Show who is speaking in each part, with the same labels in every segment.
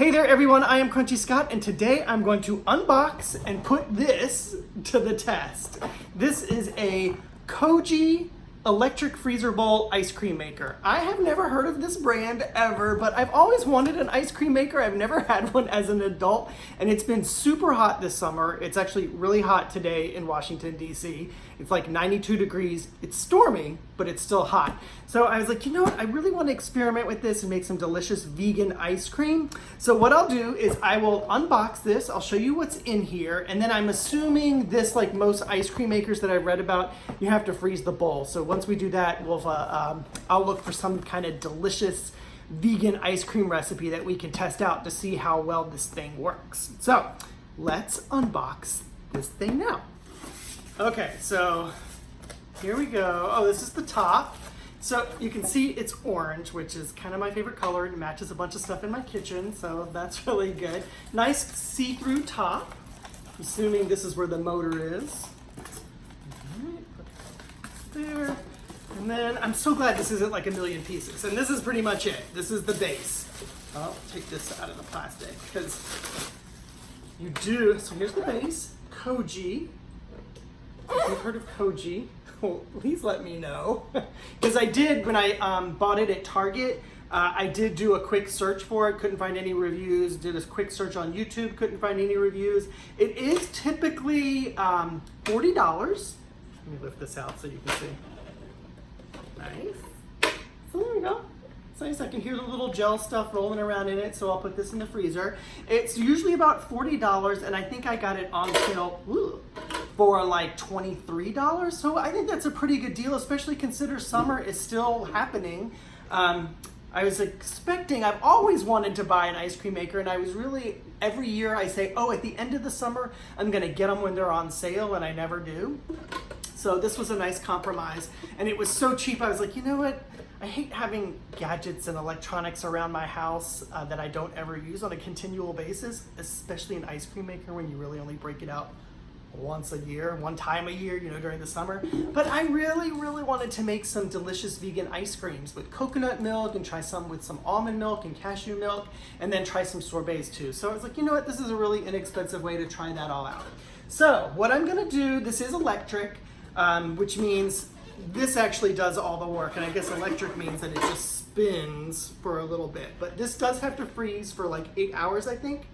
Speaker 1: Hey there everyone, I am Crunchy Scott and today I'm going to unbox and put this to the test. This is a Koji electric freezer bowl ice cream maker. I have never heard of this brand ever, but I've always wanted an ice cream maker. I've never had one as an adult, and it's been super hot this summer. It's actually really hot today in Washington, D.C. It's like 92 degrees. It's stormy, but it's still hot. So I was like, you know what? I really want to experiment with this and make some delicious vegan ice cream. So what I'll do is I will unbox this. I'll show you what's in here. And then I'm assuming this, like most ice cream makers that I've read about, you have to freeze the bowl. So once we do that, I'll look for some kind of delicious vegan ice cream recipe that we can test out to see how well this thing works. So let's unbox this thing now. Okay, so here we go. Oh, this is the top. So you can see it's orange, which is kind of my favorite color. It matches a bunch of stuff in my kitchen, so that's really good. Nice see-through top. Assuming this is where the motor is. All right, put it there. And then I'm so glad this isn't like a million pieces. And this is pretty much it. This is the base. I'll take this out of the plastic because you do. So here's the base, Koji. If you've heard of Koji, well, please let me know. Because I did, when I bought it at Target, I did do a quick search for it, couldn't find any reviews, did a quick search on YouTube, couldn't find any reviews. It is typically $40. Let me lift this out so you can see. Nice. So there we go. It's nice. I can hear the little gel stuff rolling around in it, so I'll put this in the freezer. It's usually about $40, and I think I got it on sale for like $23. So I think that's a pretty good deal, especially consider summer is still happening. I was expecting, I've always wanted to buy an ice cream maker, and I was really, every year I say, oh, at the end of the summer, I'm gonna get them when they're on sale, and I never do. So this was a nice compromise, and it was so cheap, I was like, you know what? I hate having gadgets and electronics around my house that I don't ever use on a continual basis, especially an ice cream maker when you really only break it out once a year, one time a year, you know, during the summer. But I really, really wanted to make some delicious vegan ice creams with coconut milk and try some with some almond milk and cashew milk, and then try some sorbets too. So I was like, you know what, this is a really inexpensive way to try that all out. So what I'm gonna do, this is electric, which means this actually does all the work, and I guess electric means that it just spins for a little bit. But this does have to freeze for like 8 hours, I think.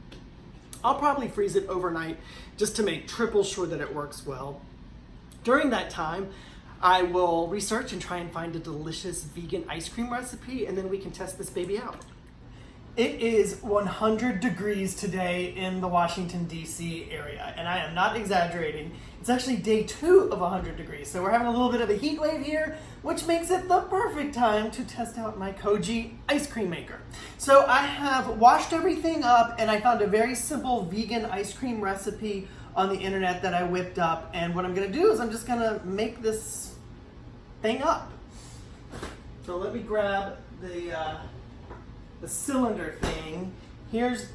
Speaker 1: I'll probably freeze it overnight just to make triple sure that it works well. During that time, I will research and try and find a delicious vegan ice cream recipe, and then we can test this baby out. It is 100 degrees today in the Washington, D.C. area, and I am not exaggerating. It's actually day 2 of 100 degrees, so we're having a little bit of a heat wave here, which makes it the perfect time to test out my Koji ice cream maker. So I have washed everything up, and I found a very simple vegan ice cream recipe on the internet that I whipped up, and what I'm gonna do is I'm just gonna make this thing up. So let me grab the cylinder thing. Here's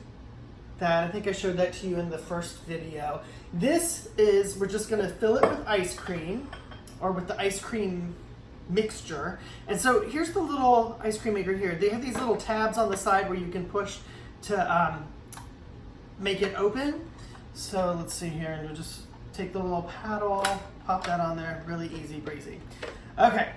Speaker 1: that. I think I showed that to you in the first video. This is, we're just gonna fill it with ice cream, or with the ice cream mixture. And so here's the little ice cream maker here. They have these little tabs on the side where you can push to make it open. So let's see here, and we'll just take the little paddle, pop that on there, really easy breezy. Okay.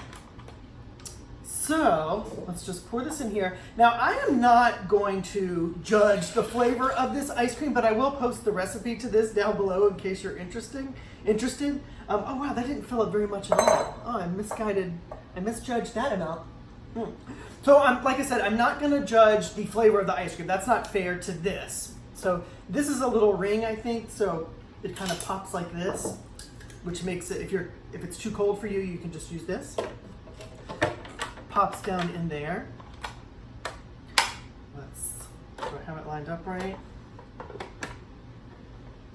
Speaker 1: So let's just pour this in here. Now I am not going to judge the flavor of this ice cream, but I will post the recipe to this down below in case you're interested. Oh wow, that didn't fill up very much at all. Oh, I misjudged that amount. So like I said, I'm not gonna judge the flavor of the ice cream. That's not fair to this. So this is a little ring, I think, so it kind of pops like this, which makes it, if it's too cold for you, you can just use this. Pops down in there. Do I have it lined up right?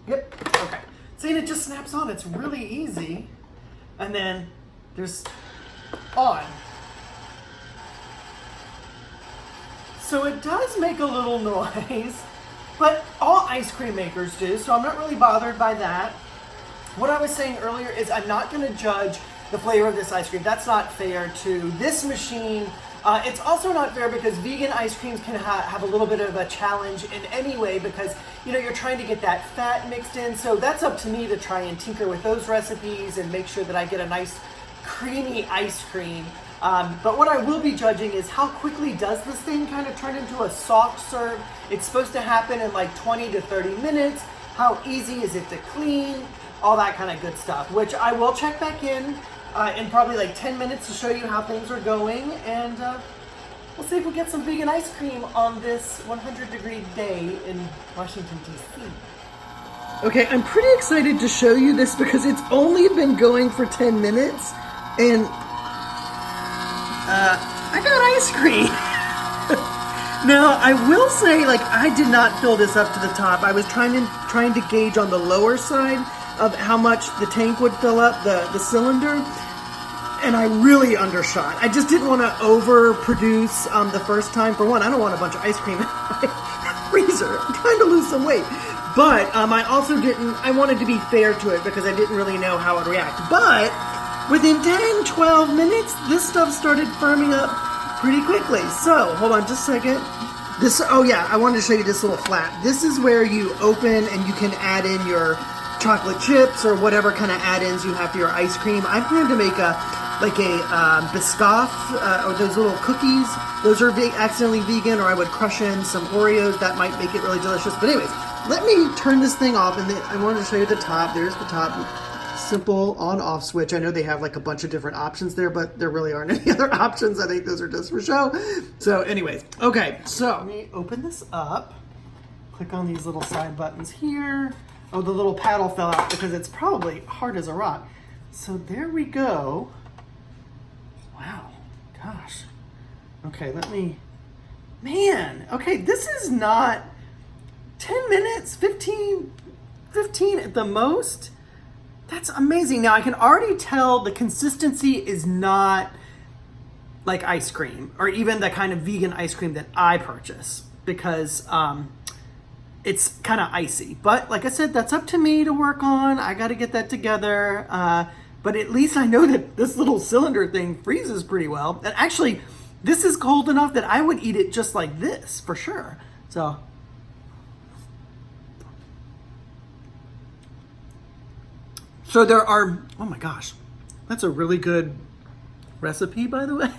Speaker 1: Yep, okay. See, and it just snaps on, it's really easy. And then there's on. So it does make a little noise, but all ice cream makers do, so I'm not really bothered by that. What I was saying earlier is I'm not gonna judge the flavor of this ice cream. That's not fair to this machine It's also not fair because vegan ice creams can have a little bit of a challenge in any way because, you know, you're trying to get that fat mixed in. So that's up to me to try and tinker with those recipes and make sure that I get a nice creamy ice cream. But what I will be judging is how quickly does this thing kind of turn into a soft serve. It's supposed to happen in like 20 to 30 minutes. How easy is it to clean? All that kind of good stuff, which I will check back in probably like 10 minutes to show you how things are going, and we'll see if we get some vegan ice cream on this 100-degree day in Washington, D.C. Okay, I'm pretty excited to show you this because it's only been going for 10 minutes, and I got ice cream. Now, I will say, like, I did not fill this up to the top. I was trying to gauge on the lower side of how much the tank would fill up, the cylinder, and I really undershot. I just didn't want to overproduce the first time. For one, I don't want a bunch of ice cream in my freezer. I'm trying to lose some weight. But I also I wanted to be fair to it because I didn't really know how it would react. But within 10, 12 minutes, this stuff started firming up pretty quickly. So, hold on just a second. Oh yeah, I wanted to show you this little flap. This is where you open and you can add in your chocolate chips or whatever kind of add-ins you have for your ice cream. I plan to make a Biscoff or those little cookies. Those are accidentally vegan, or I would crush in some Oreos. That might make it really delicious. But anyways, let me turn this thing off, and then I wanted to show you the top. There's the top. Simple on-off switch. I know they have like a bunch of different options there, but there really aren't any other options. I think those are just for show. So anyways, okay, so let me open this up. Click on these little side buttons here. Oh, the little paddle fell out because it's probably hard as a rock. So there we go. Wow, gosh. Okay, man, okay, this is not 10 minutes, 15 at the most. That's amazing. Now I can already tell the consistency is not like ice cream or even the kind of vegan ice cream that I purchase because it's kind of icy. But like I said, that's up to me to work on. I got to get that together. But at least I know that this little cylinder thing freezes pretty well. And actually, this is cold enough that I would eat it just like this for sure. So there are, oh my gosh, that's a really good recipe, by the way.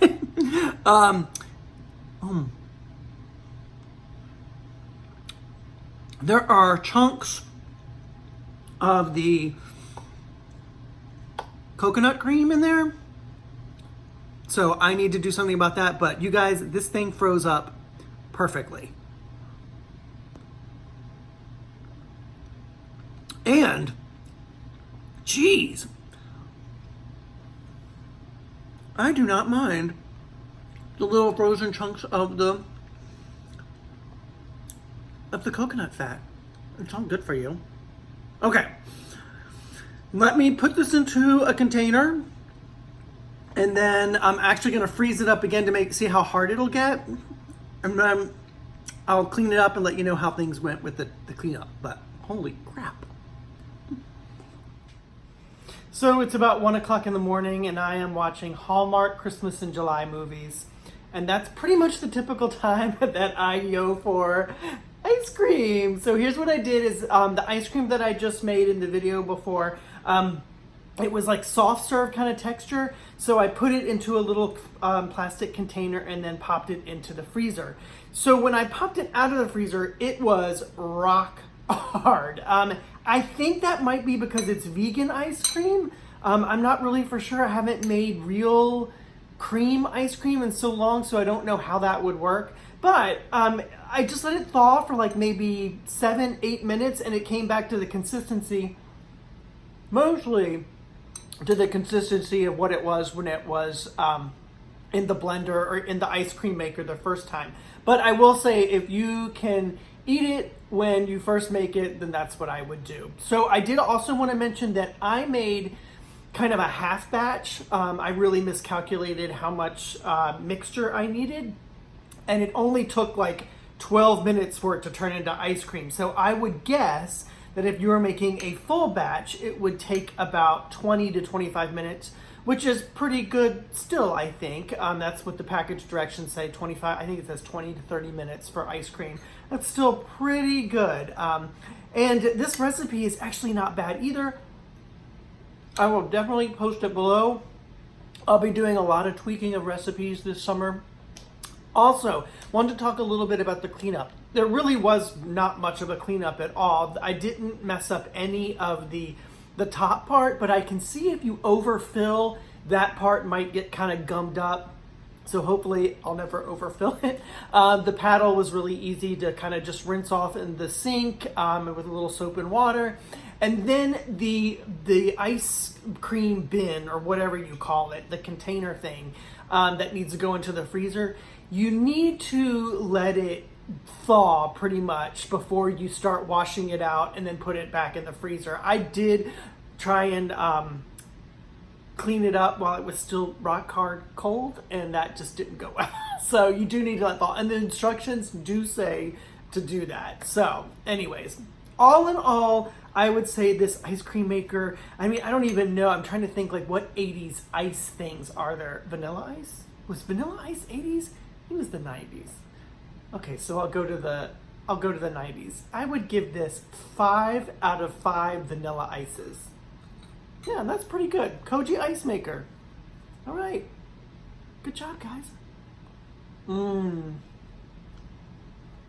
Speaker 1: There are chunks of the coconut cream in there. So I need to do something about that, but you guys, this thing froze up perfectly. And geez, I do not mind the little frozen chunks of the coconut fat. It's all good for you. Okay, let me put this into a container, and then I'm actually going to freeze it up again to see how hard it'll get, and then I'll clean it up and let you know how things went with the cleanup. But holy crap. So it's about 1 o'clock in the morning and I am watching Hallmark Christmas in July movies. And that's pretty much the typical time that I go for ice cream. So here's what I did is the ice cream that I just made in the video before, it was like soft serve kind of texture. So I put it into a little plastic container and then popped it into the freezer. So when I popped it out of the freezer, it was rock hard. I think that might be because it's vegan ice cream. I'm not really for sure. I haven't made real cream ice cream in so long, so I don't know how that would work. But I just let it thaw for like maybe 7-8 minutes, and it came back to the consistency, mostly to the consistency of what it was when it was in the blender or in the ice cream maker the first time. But I will say, if you can eat it when you first make it, then that's what I would do. So I did also want to mention that I made kind of a half batch. I really miscalculated how much mixture I needed, and it only took like 12 minutes for it to turn into ice cream. So I would guess that if you were making a full batch, it would take about 20 to 25 minutes, which is pretty good still, I think. That's what the package directions say, 25, I think it says 20 to 30 minutes for ice cream. That's still pretty good. And this recipe is actually not bad either. I will definitely post it below. I'll be doing a lot of tweaking of recipes this summer. Also, wanted to talk a little bit about the cleanup. There really was not much of a cleanup at all. I didn't mess up any of the top part, but I can see if you overfill, that part might get kind of gummed up. So hopefully I'll never overfill it. The paddle was really easy to kind of just rinse off in the sink with a little soap and water. And then the ice cream bin, or whatever you call it, the container thing that needs to go into the freezer, you need to let it thaw pretty much before you start washing it out and then put it back in the freezer. I did try and clean it up while it was still rock hard cold, and that just didn't go well. So you do need to let thaw, and the instructions do say to do that. So anyways, all in all, I would say this ice cream maker, I mean, I don't even know, I'm trying to think like what 80s ice things are there. Vanilla ice? Was vanilla ice 80s? I think it was the 90s. Okay, so I'll go to the 90s. I would give this 5 out of 5 vanilla ices. Yeah, that's pretty good. Koji ice maker. All right. Good job, guys. Mmm.